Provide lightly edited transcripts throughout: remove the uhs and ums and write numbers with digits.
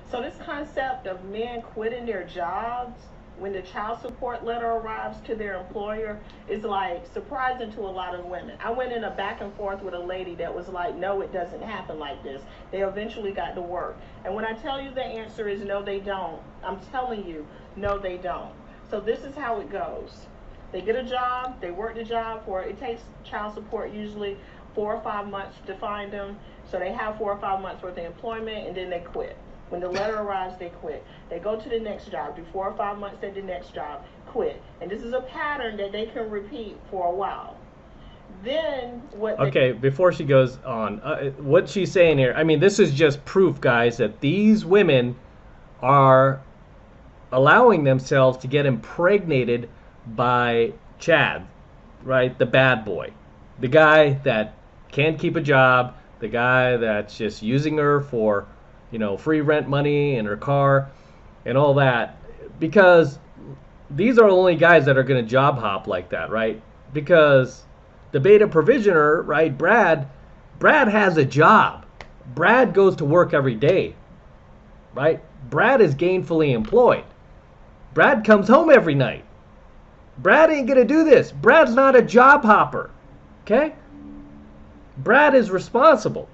So this concept of men quitting their jobs when the child support letter arrives to their employer is like surprising to a lot of women. I went in a back and forth with a lady that was like, no, it doesn't happen like this. They eventually got to work. And when I tell you the answer is no, they don't, I'm telling you, no, they don't. So this is how it goes. They get a job, they work the job for, it takes child support usually 4 or 5 months to find them. So they have 4 or 5 months worth of employment and then they quit. When the letter arrives, they quit. They go to the next job, do 4 or 5 months at the next job, quit. And this is a pattern that they can repeat for a while. Then what they, Okay, before she goes on, what she's saying here, I mean, this is just proof, guys, that these women are allowing themselves to get impregnated by Chad, right? The bad boy. The guy that can't keep a job, the guy that's just using her for, free rent money and her car and all that. Because these are the only guys that are going to job hop like that, right? Because the beta provisioner, right, Brad has a job. Brad goes to work every day, right? Brad is gainfully employed. Brad comes home every night. Brad ain't going to do this. Brad's not a job hopper, okay? Brad is responsible.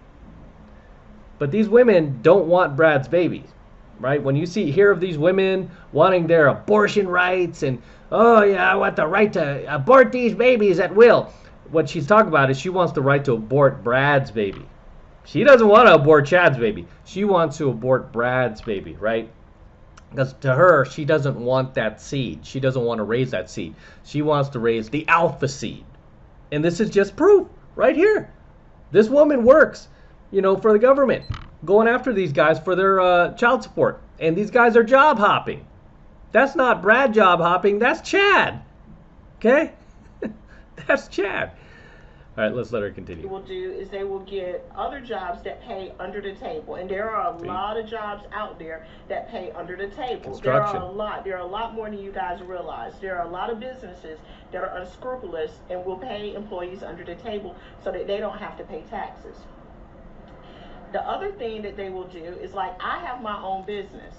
But these women don't want Brad's babies, right? When you hear of these women wanting their abortion rights and, oh yeah, I want the right to abort these babies at will. What she's talking about is she wants the right to abort Brad's baby. She doesn't want to abort Chad's baby. She wants to abort Brad's baby, right? Because to her, she doesn't want that seed. She doesn't want to raise that seed. She wants to raise the alpha seed. And this is just proof right here. This woman works, for the government, going after these guys for their child support. And these guys are job hopping. That's not Brad job hopping. That's Chad. Okay? That's Chad. All right, let's let her continue. will do is they will get other jobs that pay under the table, and there are a lot of jobs out there that pay under the table. Construction. There are a lot more than you guys realize. There are a lot of businesses that are unscrupulous and will pay employees under the table so that they don't have to pay taxes. The other thing that they will do is, like, I have my own business.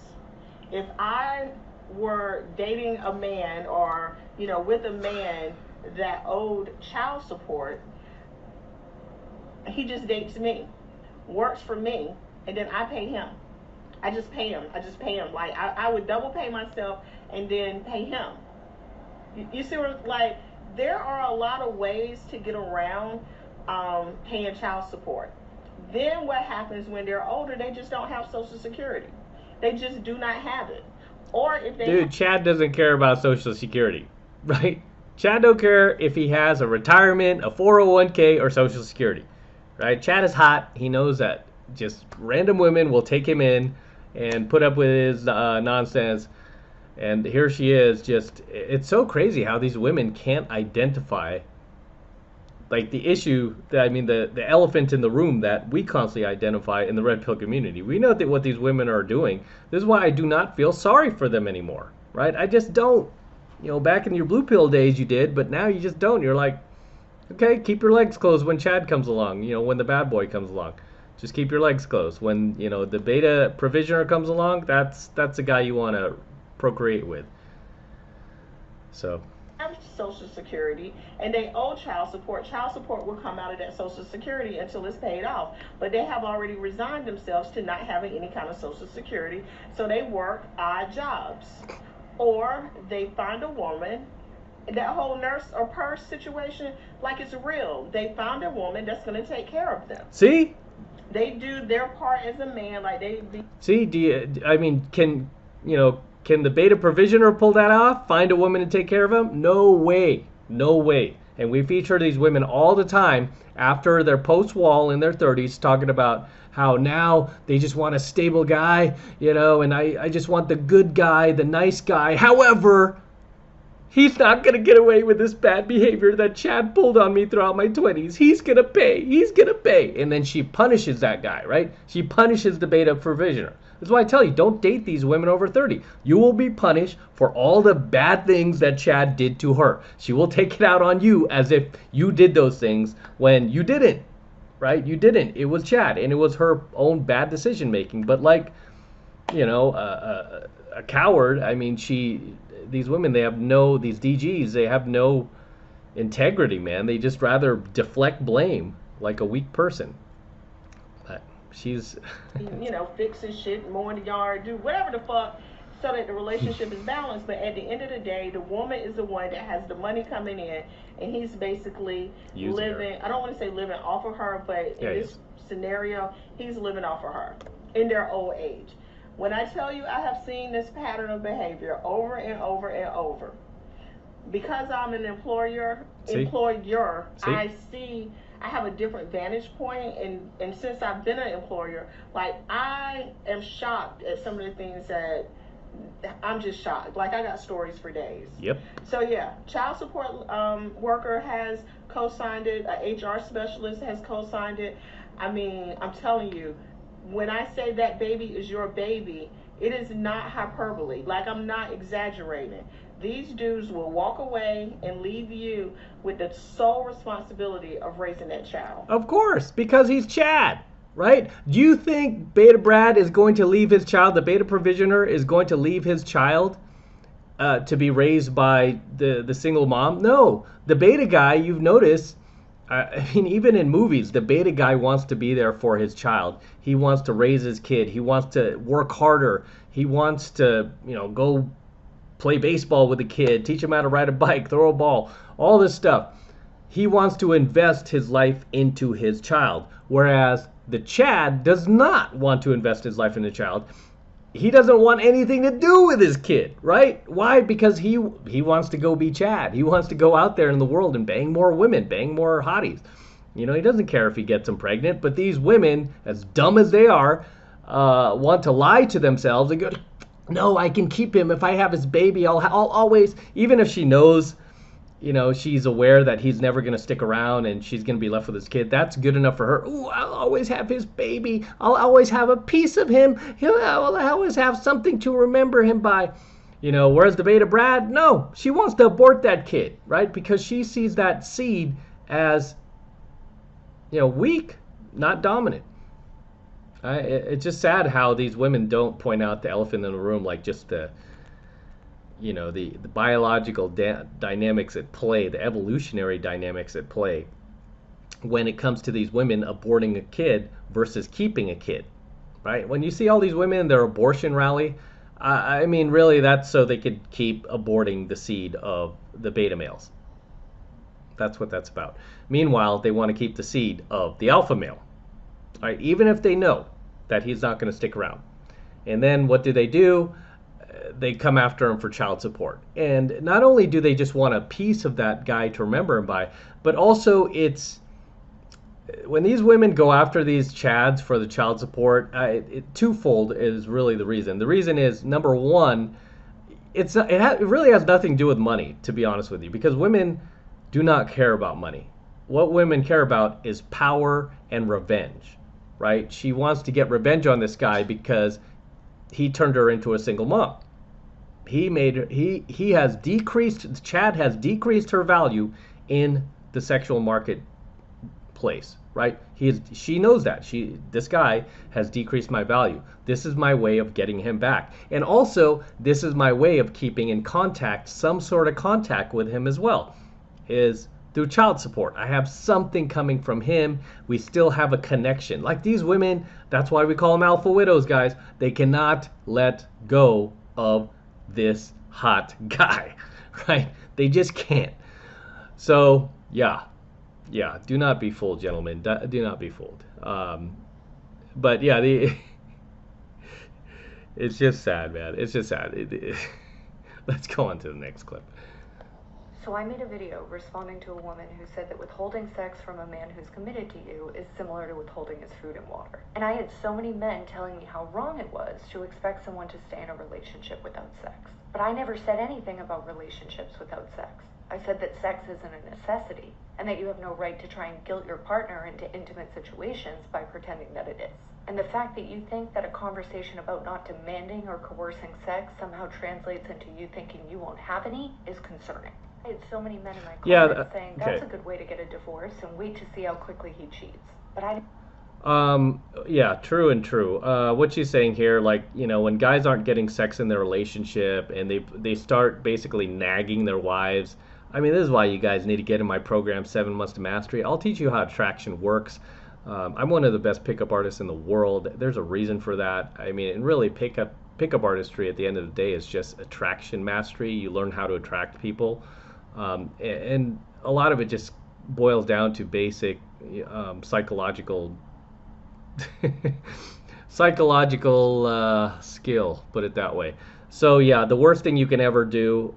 If I were dating a man or with a man that owed child support, he just dates me, works for me, and then I pay him. I just pay him. Like, I would double pay myself and then pay him. You see what, like, there are a lot of ways to get around paying child support. Then what happens when they're older, they just don't have Social Security. They just do not have it. Or if they Dude, Chad doesn't care about Social Security, right? Chad don't care if he has a retirement, a 401k, or Social Security, right? Chad is hot. He knows that just random women will take him in and put up with his nonsense. And here she is, it's so crazy how these women can't identify, like, the issue, the elephant in the room that we constantly identify in the red pill community. We know that what these women are doing. This is why I do not feel sorry for them anymore, right? I just don't. Back in your blue pill days you did, but now you just don't. You're like, okay, keep your legs closed when Chad comes along, when the bad boy comes along. Just keep your legs closed. When, the beta provisioner comes along, that's the guy you want to procreate with. So have Social Security and they owe child support will come out of that Social Security until it's paid off. But they have already resigned themselves to not having any kind of Social Security, so they work odd jobs. Or they find a woman, that whole nurse or purse situation, like, it's real. They found a woman that's going to take care of them. See? They do their part as a man, like See, can the beta provisioner pull that off? Find a woman to take care of him? No way. No way. And we feature these women all the time after their post-wall in their 30s talking about how now they just want a stable guy, and I just want the good guy, the nice guy. However, he's not going to get away with this bad behavior that Chad pulled on me throughout my 20s. He's going to pay. He's going to pay. And then she punishes that guy, right? She punishes the beta provisioner. That's why I tell you, don't date these women over 30. You will be punished for all the bad things that Chad did to her. She will take it out on you as if you did those things when you didn't, right? You didn't. It was Chad, and it was her own bad decision making. But, like, you know, a coward. I mean, these women, these DGs, they have no integrity, man. They just rather deflect blame like a weak person. But she's, fixing shit, mowing the yard, do whatever the fuck, so that the relationship is balanced. But at the end of the day, the woman is the one that has the money coming in, and he's basically using living. her. I don't want to say living off of her, but in this scenario, he's living off of her in their old age. When I tell you, I have seen this pattern of behavior over and over and over. Because I'm an employer, See? I have a different vantage point, and since I've been an employer, like, I am shocked at some of the things that I'm just shocked. Like, I got stories for days. Yep. So yeah, child support worker has co-signed it. A HR specialist has co-signed it. I mean, I'm telling you, when I say that baby is your baby, it is not hyperbole. Like, I'm not exaggerating. These dudes will walk away and leave you with the sole responsibility of raising that child. Of course, because he's Chad, right? Do you think Beta Brad is going to leave his child, the Beta Provisioner is going to leave his child to be raised by the single mom? No. The Beta guy, you've noticed, I mean, even in movies, the Beta guy wants to be there for his child. He wants to raise his kid. He wants to work harder. He wants to, go play baseball with a kid, teach him how to ride a bike, throw a ball, all this stuff. He wants to invest his life into his child, whereas the Chad does not want to invest his life in the child. He doesn't want anything to do with his kid, right? Why? Because he wants to go be Chad. He wants to go out there in the world and bang more women, bang more hotties. He doesn't care if he gets them pregnant, but these women, as dumb as they are, want to lie to themselves and go, no, I can keep him. If I have his baby, I'll always, even if she knows, she's aware that he's never going to stick around and she's going to be left with his kid, that's good enough for her. Ooh, I'll always have his baby. I'll always have a piece of him. I'll always have something to remember him by. Whereas the Beta Brad, no, she wants to abort that kid, right? Because she sees that seed as, weak, not dominant. It's just sad how these women don't point out the elephant in the room, like just the biological dynamics at play, the evolutionary dynamics at play when it comes to these women aborting a kid versus keeping a kid, right? When you see all these women in their abortion rally, I mean, really, that's so they could keep aborting the seed of the beta males. That's what that's about. Meanwhile, they want to keep the seed of the alpha male, right? Even if they know that he's not going to stick around. And then what do? They come after him for child support. And not only do they just want a piece of that guy to remember him by, but also it's when these women go after these chads for the child support, twofold is really the reason. The reason is, number one, it really has nothing to do with money, to be honest with you, because women do not care about money. What women care about is power and revenge, right? She wants to get revenge on this guy because he turned her into a single mom. Chad has decreased her value in the sexual marketplace, right? She knows that. This guy has decreased my value. This is my way of getting him back. And also, this is my way of keeping in contact, some sort of contact with him as well, is through child support. I have something coming from him. We still have a connection. Like these women, that's why we call them alpha widows, guys. They cannot let go of this hot guy, right? They just can't. So, yeah, do not be fooled, gentlemen. Do not be fooled. But yeah, it's just sad, man. It's just sad. Let's go on to the next clip. So I made a video responding to a woman who said that withholding sex from a man who's committed to you is similar to withholding his food and water. And I had so many men telling me how wrong it was to expect someone to stay in a relationship without sex. But I never said anything about relationships without sex. I said that sex isn't a necessity, and that you have no right to try and guilt your partner into intimate situations by pretending that it is. And the fact that you think that a conversation about not demanding or coercing sex somehow translates into you thinking you won't have any is concerning. I had so many men in my comments saying that's a good way to get a divorce and wait to see how quickly he cheats. But Yeah, true and true. What she's saying here, like, when guys aren't getting sex in their relationship and they start basically nagging their wives. I mean, this is why you guys need to get in my program, 7 Months to Mastery. I'll teach you how attraction works. I'm one of the best pickup artists in the world. There's a reason for that. I mean, and really, pickup artistry at the end of the day is just attraction mastery. You learn how to attract people, and a lot of it just boils down to basic psychological psychological skill, put it that way. So yeah, the worst thing you can ever do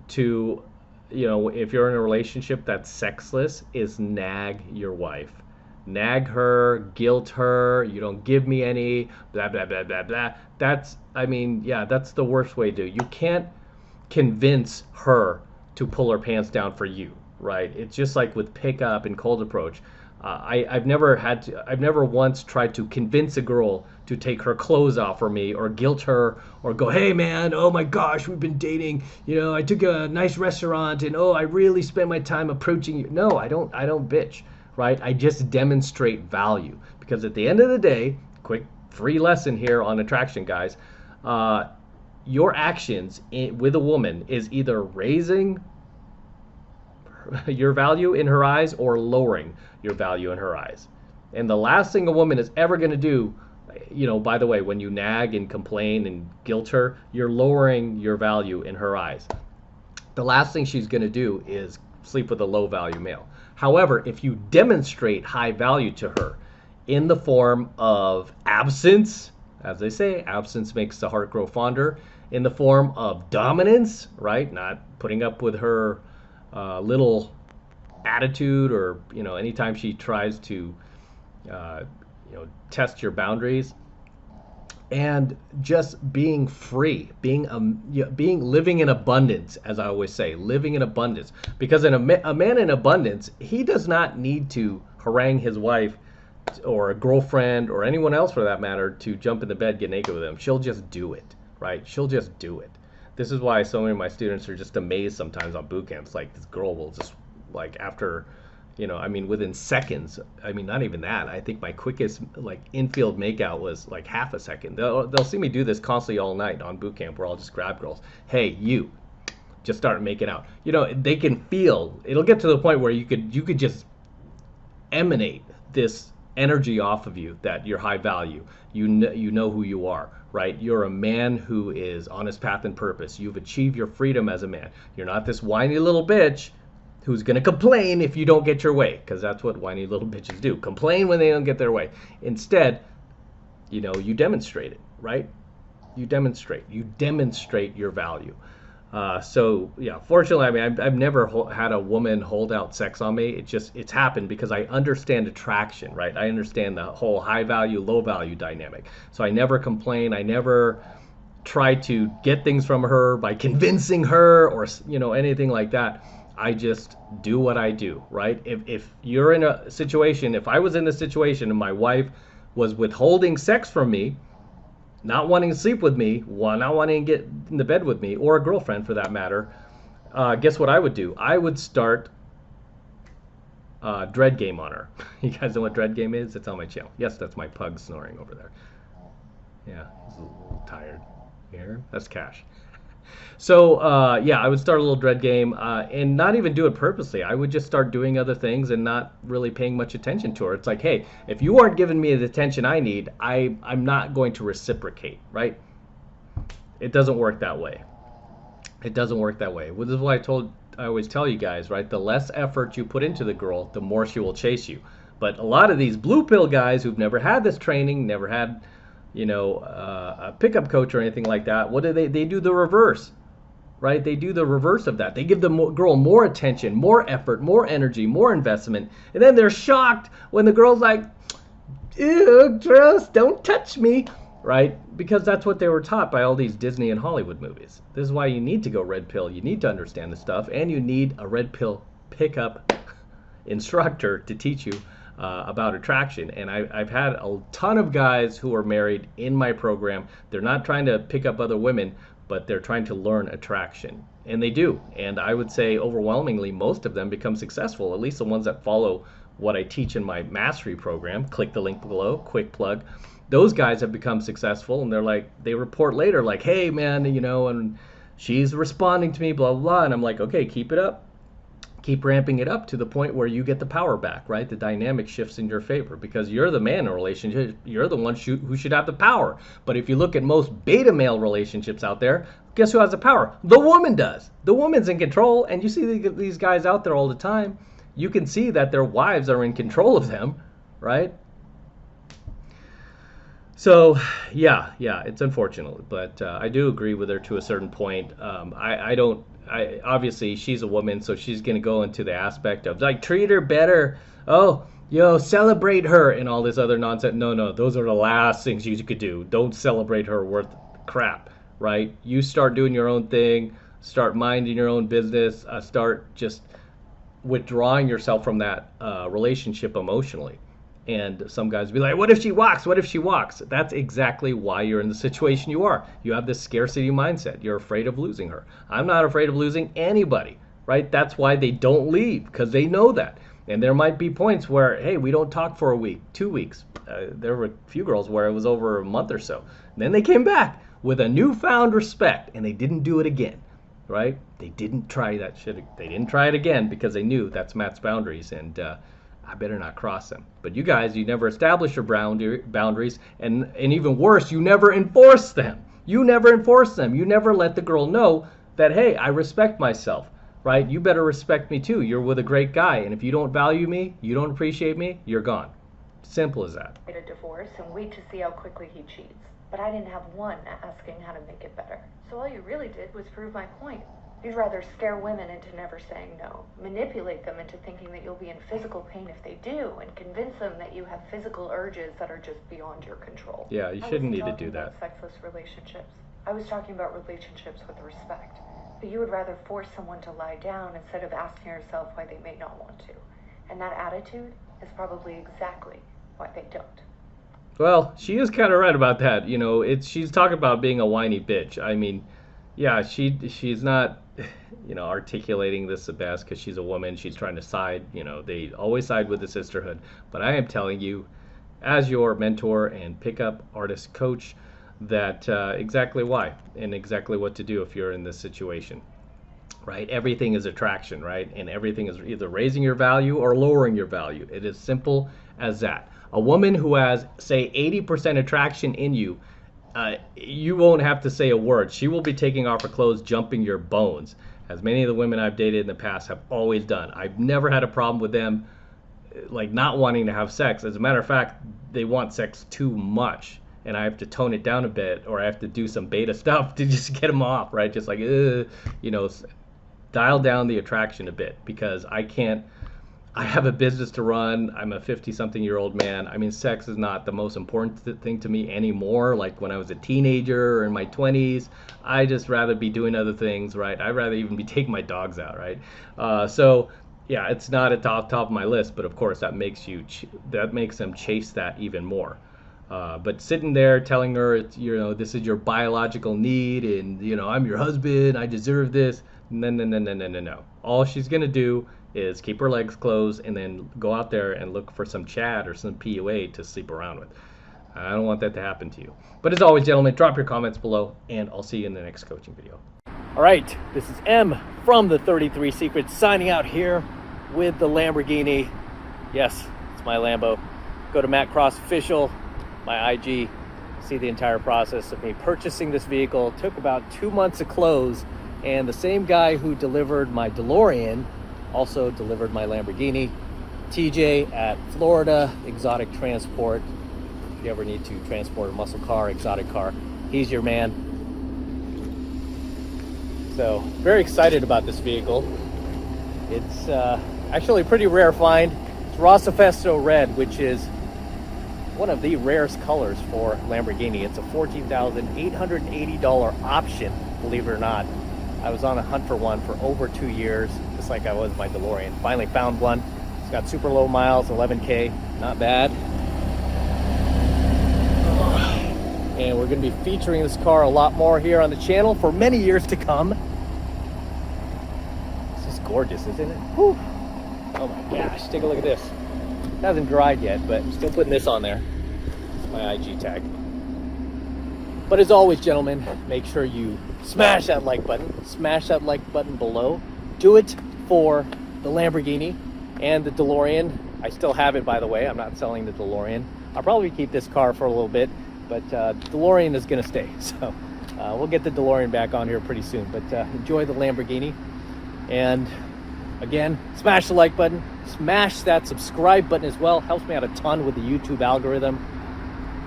to, if you're in a relationship that's sexless, is nag your wife. Nag her, guilt her, you don't give me any, blah, blah, blah, blah, blah. I mean, yeah, that's the worst way to do. You can't convince her to pull her pants down for you, right? It's just like with pickup and cold approach. I've never once tried to convince a girl to take her clothes off for me, or guilt her, or go, hey man, oh my gosh, we've been dating. I took a nice restaurant, and oh, I really spent my time approaching you. No, I don't bitch, right? I just demonstrate value, because at the end of the day, quick free lesson here on attraction, guys. Your actions with a woman is either raising your value in her eyes or lowering your value in her eyes. And the last thing a woman is ever going to do, by the way, when you nag and complain and guilt her, you're lowering your value in her eyes. The last thing she's going to do is sleep with a low value male. However, if you demonstrate high value to her in the form of absence, as they say, absence makes the heart grow fonder, in the form of dominance, right? Not putting up with her little attitude, or anytime she tries to test your boundaries, and just being free, living in abundance, as I always say, living in abundance. Because a man in abundance, he does not need to harangue his wife or a girlfriend or anyone else for that matter to jump in the bed, get naked with him. She'll just do it, right? She'll just do it. This is why so many of my students are just amazed sometimes on boot camps. Like, this girl will just, like, after, within seconds. I mean, not even that. I think my quickest, infield makeout was, half a second. They'll see me do this constantly all night on boot camp, where I'll just grab girls. Hey, you, just start making out. They can feel. It'll get to the point where you could just emanate this energy off of you that you're high value. You know who you are, right? You're a man who is on his path and purpose. You've achieved your freedom as a man. You're not this whiny little bitch who's going to complain if you don't get your way, because that's what whiny little bitches do. Complain when they don't get their way. Instead, you demonstrate it, right? You demonstrate your value. So yeah, fortunately, I mean, I've never had a woman hold out sex on me. It's happened because I understand attraction, right? I understand the whole high value, low value dynamic. So I never complain. I never try to get things from her by convincing her or, anything like that. I just do what I do, right? If you're in a situation, if I was in a situation and my wife was withholding sex from me, not wanting to sleep with me, not wanting to get in the bed with me, or a girlfriend for that matter, guess what I would do? I would start Dread Game on her. You guys know what Dread Game is? It's on my channel. Yes, that's my pug snoring over there. Yeah, he's a little tired. Here, that's Cash. So yeah, I would start a little Dread Game, and not even do it purposely. I would just start doing other things and not really paying much attention to her. It's like, hey, if you aren't giving me the attention I need, I'm not going to reciprocate, right? It doesn't work that way. It doesn't work that way. Well, this is what I always tell you guys, right? The less effort you put into the girl, the more she will chase you. But a lot of these blue pill guys who've never had this training, never had, a pickup coach or anything like that, what do they do? The reverse. Right? They do the reverse of that. They give the girl more attention, more effort, more energy, more investment, and then they're shocked when the girl's like, ew, gross, don't touch me, right? Because that's what they were taught by all these Disney and Hollywood movies. This is why you need to go red pill. You need to understand the stuff, and you need a red pill pickup instructor to teach you about attraction. And I've had a ton of guys who are married in my program. They're not trying to pick up other women, but they're trying to learn attraction, and they do. And I would say overwhelmingly most of them become successful, at least the ones that follow what I teach in my mastery program, click the link below, quick plug. Those guys have become successful, and they're like, they report later like, hey man, you know, and she's responding to me, blah blah blah. And I'm like, okay, keep it up, keep ramping it up to the point where you get the power back, right? The dynamic shifts in your favor because you're the man in a relationship. You're the one who should have the power. But if you look at most beta male relationships out there, guess who has the power? The woman does. The woman's in control, and you see these guys out there all the time. You can see that their wives are in control of them, right? So, yeah, it's unfortunate, but I do agree with her to a certain point. Obviously, she's a woman, so she's going to go into the aspect of, like, treat her better. Oh, celebrate her and all this other nonsense. No, those are the last things you could do. Don't celebrate her worth crap, right? You start doing your own thing, start minding your own business, start just withdrawing yourself from that relationship emotionally. And some guys be like, what if she walks? What if she walks? That's exactly why you're in the situation you are. You have this scarcity mindset. You're afraid of losing her. I'm not afraid of losing anybody, right? That's why they don't leave, because they know that. And there might be points where, hey, we don't talk for a week, 2 weeks. There were a few girls where it was over a month or so. And then they came back with a newfound respect, and they didn't do it again, right? They didn't try that shit. They didn't try it again because they knew that's Matt's boundaries, and I better not cross them. But you guys, you never establish your boundaries, and even worse, you never enforce them. You never enforce them. You never let the girl know that, hey, I respect myself, right? You better respect me too. You're with a great guy, and if you don't value me, you don't appreciate me, you're gone. Simple as that. A divorce and wait to see how quickly he cheats. But I didn't have one asking how to make it better. So all you really did was prove my point. You'd rather scare women into never saying no, manipulate them into thinking that you'll be in physical pain if they do, and convince them that you have physical urges that are just beyond your control. Yeah, you shouldn't need to do that. I wasn't talking about sexless relationships. I was talking about relationships with respect. But you would rather force someone to lie down instead of asking yourself why they may not want to. And that attitude is probably exactly why they don't. Well, she is kind of right about that. You know, she's talking about being a whiny bitch. I mean, yeah, she's not, articulating this the best because she's a woman. She's trying to side. They always side with the sisterhood. But I am telling you, as your mentor and pickup artist coach, that exactly why and exactly what to do if you're in this situation. Right? Everything is attraction, right? And everything is either raising your value or lowering your value. It is simple as that. A woman who has, say, 80% attraction in you, you won't have to say a word. She will be taking off her clothes, jumping your bones, as many of the women I've dated in the past have always done. I've never had a problem with them, like, not wanting to have sex. As a matter of fact, they want sex too much, and I have to tone it down a bit, or I have to do some beta stuff to just get them off, right? Just like, dial down the attraction a bit, because I have a business to run. I'm a 50-something-year-old man. I mean, sex is not the most important thing to me anymore. Like when I was a teenager or in my 20s, I just rather be doing other things, right? I'd rather even be taking my dogs out, right? So yeah, it's not at the top of my list, but of course that makes them chase that even more. But sitting there telling her, this is your biological need, and I'm your husband, I deserve this. No. All she's gonna do is keep her legs closed and then go out there and look for some Chad or some PUA to sleep around with. I don't want that to happen to you. But as always, gentlemen, drop your comments below, and I'll see you in the next coaching video. All right, this is M from the 33 Secrets signing out here with the Lamborghini. Yes, it's my Lambo. Go to Matt Cross Official, my IG, see the entire process of me purchasing this vehicle. It took about 2 months to close, and the same guy who delivered my DeLorean also delivered my Lamborghini. TJ at Florida Exotic Transport. If you ever need to transport a muscle car, exotic car, he's your man. So, very excited about this vehicle. It's actually a pretty rare find. It's Rossifesto Red, which is one of the rarest colors for Lamborghini. It's a $14,880 option, believe it or not. I was on a hunt for one for over 2 years, just like I was my DeLorean. Finally found one. It's got super low miles, 11K, not bad. And we're going to be featuring this car a lot more here on the channel for many years to come. This is gorgeous, isn't it? Whew. Oh my gosh, take a look at this. It hasn't dried yet, but I'm still putting this on there. It's my IG tag. But as always, gentlemen, make sure you smash that like button. Smash that like button below. Do it for the Lamborghini and the DeLorean. I still have it, by the way. I'm not selling the DeLorean. I'll probably keep this car for a little bit, but DeLorean is going to stay. So we'll get the DeLorean back on here pretty soon. But enjoy the Lamborghini. And again, smash the like button. Smash that subscribe button as well. Helps me out a ton with the YouTube algorithm.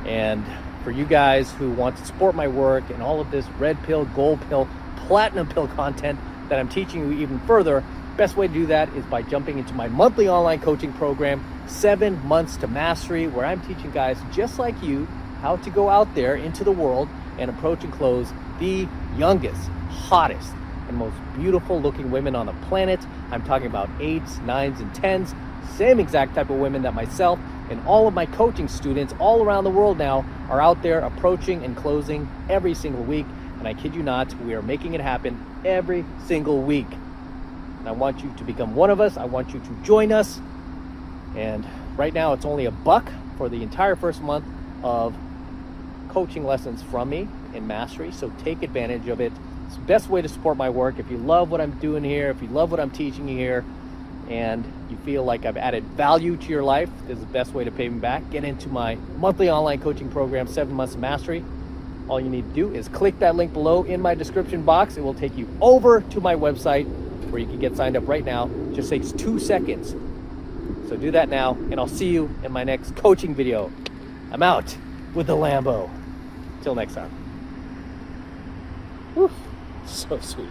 And for you guys who want to support my work and all of this red pill, gold pill, platinum pill content that I'm teaching you even further, best way to do that is by jumping into my monthly online coaching program, 7 Months to Mastery, where I'm teaching guys just like you how to go out there into the world and approach and close the youngest, hottest, and most beautiful looking women on the planet. I'm talking about 8s, 9s, and 10s, same exact type of women that myself and all of my coaching students all around the world now are out there approaching and closing every single week. And I kid you not, we are making it happen every single week. And I want you to become one of us. I want you to join us. And right now it's only $1 for the entire first month of coaching lessons from me in Mastery. So take advantage of it. It's the best way to support my work. If you love what I'm doing here, if you love what I'm teaching you here, and you feel like I've added value to your life, this is the best way to pay me back. Get into my monthly online coaching program, 7 Months of Mastery. All you need to do is click that link below in my description box. It will take you over to my website where you can get signed up right now. It just takes 2 seconds. So do that now, and I'll see you in my next coaching video. I'm out with the Lambo. Till next time. Whew, so sweet.